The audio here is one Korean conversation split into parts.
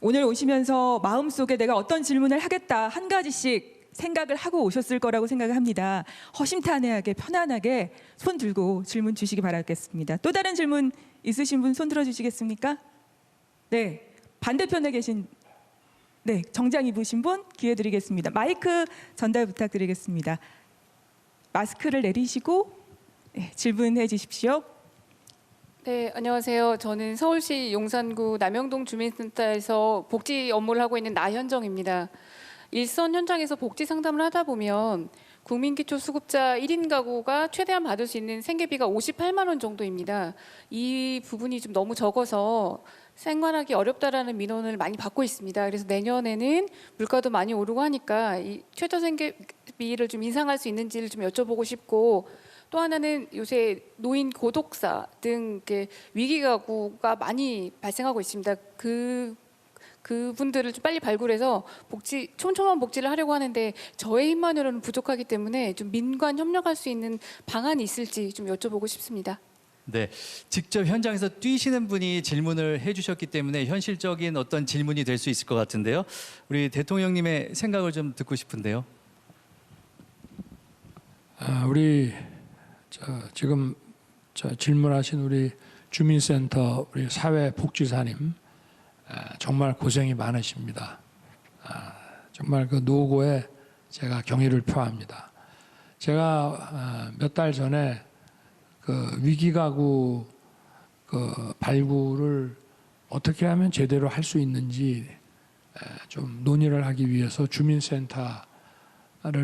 오늘 오시면서 마음속에 내가 어떤 질문을 하겠다 한 가지씩 생각을 하고 오셨을 거라고 생각을 합니다. 허심탄회하게 편안하게 손 들고 질문 주시기 바라겠습니다. 또 다른 질문 있으신 분 손 들어 주시겠습니까? 네, 반대편에 계신 정장 입으신 분 기회 드리겠습니다. 마이크 전달 부탁드리겠습니다. 마스크를 내리시고 질문해 주십시오. 네, 안녕하세요. 저는 서울시 용산구 남영동 주민센터에서 복지 업무를 하고 있는 나현정입니다. 일선 현장에서 복지 상담을 하다 보면 국민기초수급자 1인 가구가 최대한 받을 수 있는 생계비가 58만 원 정도입니다. 이 부분이 좀 너무 적어서 생활하기 어렵다라는 민원을 많이 받고 있습니다. 그래서 내년에는 물가도 많이 오르고 하니까 이 최저 생계비를 좀 인상할 수 있는지를 좀 여쭤보고 싶고, 또 하나는 요새 노인 고독사 등 위기 가구가 많이 발생하고 있습니다. 그분들을 좀 빨리 발굴해서 촘촘한 복지를 하려고 하는데 저의 힘만으로는 부족하기 때문에 좀 민관 협력할 수 있는 방안이 있을지 좀 여쭤보고 싶습니다. 네, 직접 현장에서 뛰시는 분이 질문을 해주셨기 때문에 현실적인 어떤 질문이 될 수 있을 것 같은데요. 우리 대통령님의 생각을 좀 듣고 싶은데요. 우리 지금 질문하신 우리 주민센터 우리 사회복지사님 정말 고생이 많으십니다. 정말 그 노고에 제가 경의를 표합니다. 제가 몇 달 전에 그 위기가구 그 발굴을 어떻게 하면 제대로 할 수 있는지 좀 논의를 하기 위해서 주민센터를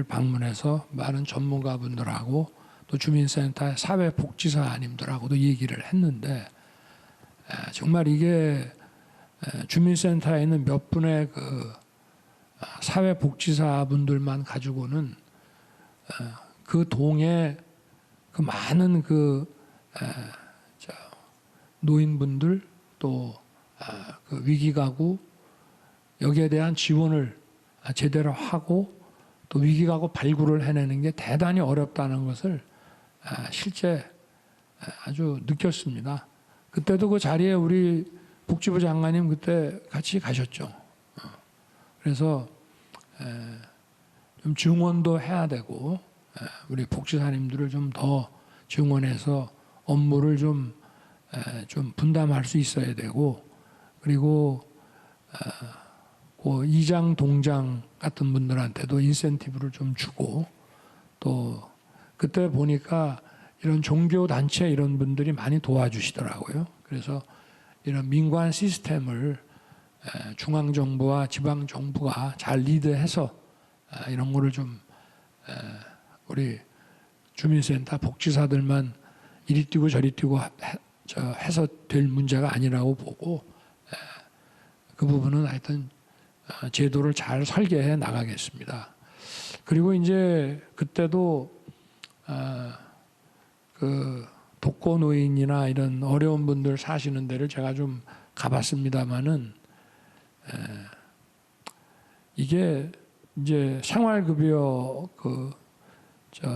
방문해서 많은 전문가분들하고 또 주민센터의 사회복지사님들하고도 얘기를 했는데 정말 이게 주민센터에 있는 몇 분의 그 사회복지사분들만 가지고는 그 동에 그 많은 노인분들 또 그 위기가구 여기에 대한 지원을 제대로 하고 또 위기가구 발굴을 해내는 게 대단히 어렵다는 것을 실제 아주 느꼈습니다. 그때도 그 자리에 우리 복지부 장관님 그때 같이 가셨죠. 그래서 좀 증원도 해야 되고 우리 복지사님들을 좀 더 증원해서 업무를 좀 분담할 수 있어야 되고, 그리고 그 이장 동장 같은 분들한테도 인센티브를 좀 주고, 또 그때 보니까 이런 종교 단체 이런 분들이 많이 도와주시더라고요. 그래서 이런 민관 시스템을 중앙 정부와 지방 정부가 잘 리드해서 이런 거를 좀 우리 주민센터 복지사들만 이리 뛰고 저리 뛰고 해서 될 문제가 아니라고 보고, 그 부분은 하여튼 제도를 잘 설계해 나가겠습니다. 그리고 이제 그때도 그 독거노인이나 이런 어려운 분들 사시는 데를 제가 좀 가봤습니다만은 이게 이제 생활급여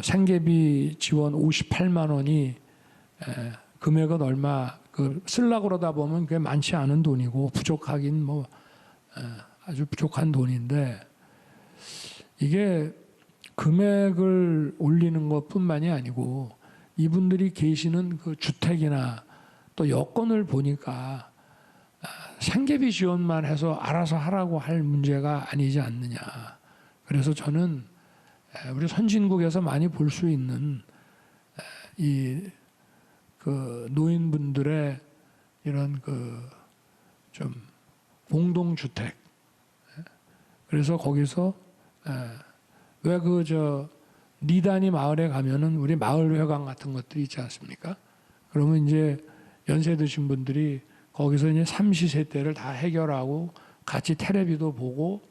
생계비 지원 58만 원이 금액은 얼마 쓰려고 그러다 보면 그게 많지 않은 돈이고 부족하긴 아주 부족한 돈인데, 이게 금액을 올리는 것뿐만이 아니고 이분들이 계시는 그 주택이나 또 여건을 보니까 생계비 지원만 해서 알아서 하라고 할 문제가 아니지 않느냐. 그래서 저는 우리 선진국에서 많이 볼 수 있는 그 노인분들의 이런 좀 공동주택, 그래서 거기서 왜 니단이 마을에 가면은 우리 마을회관 같은 것들이 있지 않습니까? 그러면 이제 연세 드신 분들이 거기서 이제 삼시세대를 다 해결하고 같이 텔레비도 보고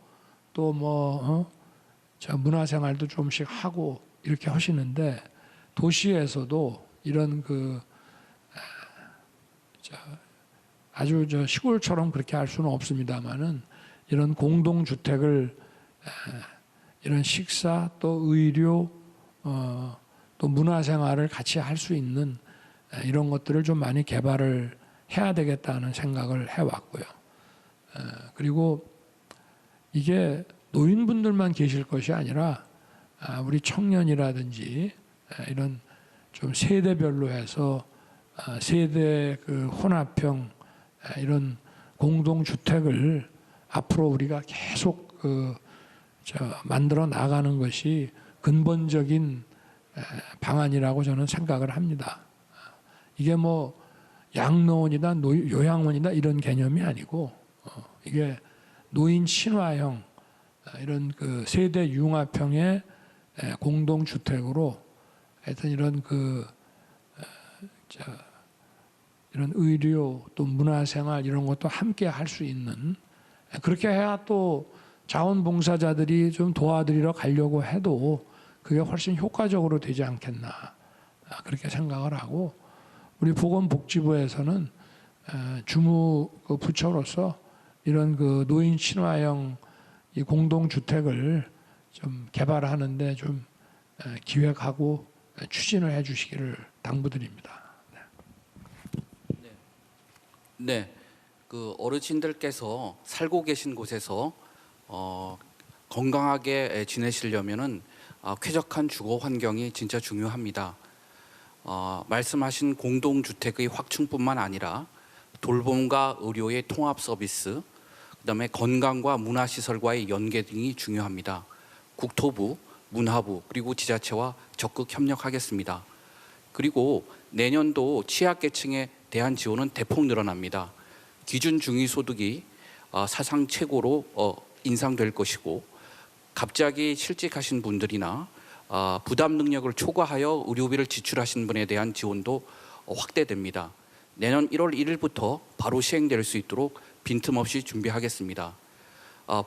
또 문화생활도 좀씩 하고 이렇게 하시는데, 도시에서도 이런 아주 시골처럼 그렇게 할 수는 없습니다만은 이런 공동주택을 이런 식사 또 의료 또 문화생활을 같이 할 수 있는 이런 것들을 좀 많이 개발을 해야 되겠다는 생각을 해왔고요. 그리고 이게 노인분들만 계실 것이 아니라 우리 청년이라든지 이런 좀 세대별로 해서 세대 그 혼합형 이런 공동주택을 앞으로 우리가 계속 만들어 나가는 것이 근본적인 방안이라고 저는 생각을 합니다. 이게 뭐 양로원이다 요양원이다 이런 개념이 아니고 이게 노인 친화형 이런 그 세대 융합형의 공동주택으로 하여튼 이런 이런 의료 또 문화생활 이런 것도 함께 할 수 있는 그렇게 해야 또 자원봉사자들이 좀 도와드리러 가려고 해도 그게 훨씬 효과적으로 되지 않겠나 그렇게 생각을 하고 우리 보건복지부에서는 주무 부처로서 이런 그 노인 친화형 이 공동주택을 좀 개발하는데 좀 기획하고 추진을 해주시기를 당부드립니다. 네, 그 어르신들께서 살고 계신 곳에서 건강하게 지내시려면은 쾌적한 주거 환경이 진짜 중요합니다. 말씀하신 공동주택의 확충뿐만 아니라 돌봄과 의료의 통합 서비스, 그다음에 건강과 문화시설과의 연계 등이 중요합니다. 국토부, 문화부 그리고 지자체와 적극 협력하겠습니다. 그리고 내년도 취약계층에 대한 지원은 대폭 늘어납니다. 기준 중위소득이 사상 최고로 인상될 것이고 갑자기 실직하신 분들이나 부담 능력을 초과하여 의료비를 지출하신 분에 대한 지원도 확대됩니다. 내년 1월 1일부터 바로 시행될 수 있도록 빈틈없이 준비하겠습니다.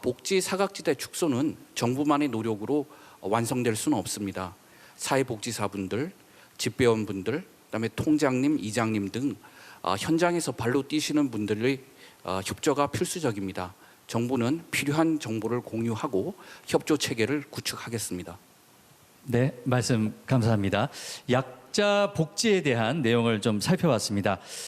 복지 사각지대 축소는 정부만의 노력으로 완성될 수는 없습니다. 사회복지사분들, 집배원분들, 그다음에 통장님, 이장님 등 현장에서 발로 뛰시는 분들의 협조가 필수적입니다. 정부는 필요한 정보를 공유하고 협조 체계를 구축하겠습니다. 네, 말씀 감사합니다. 약자 복지에 대한 내용을 좀 살펴봤습니다.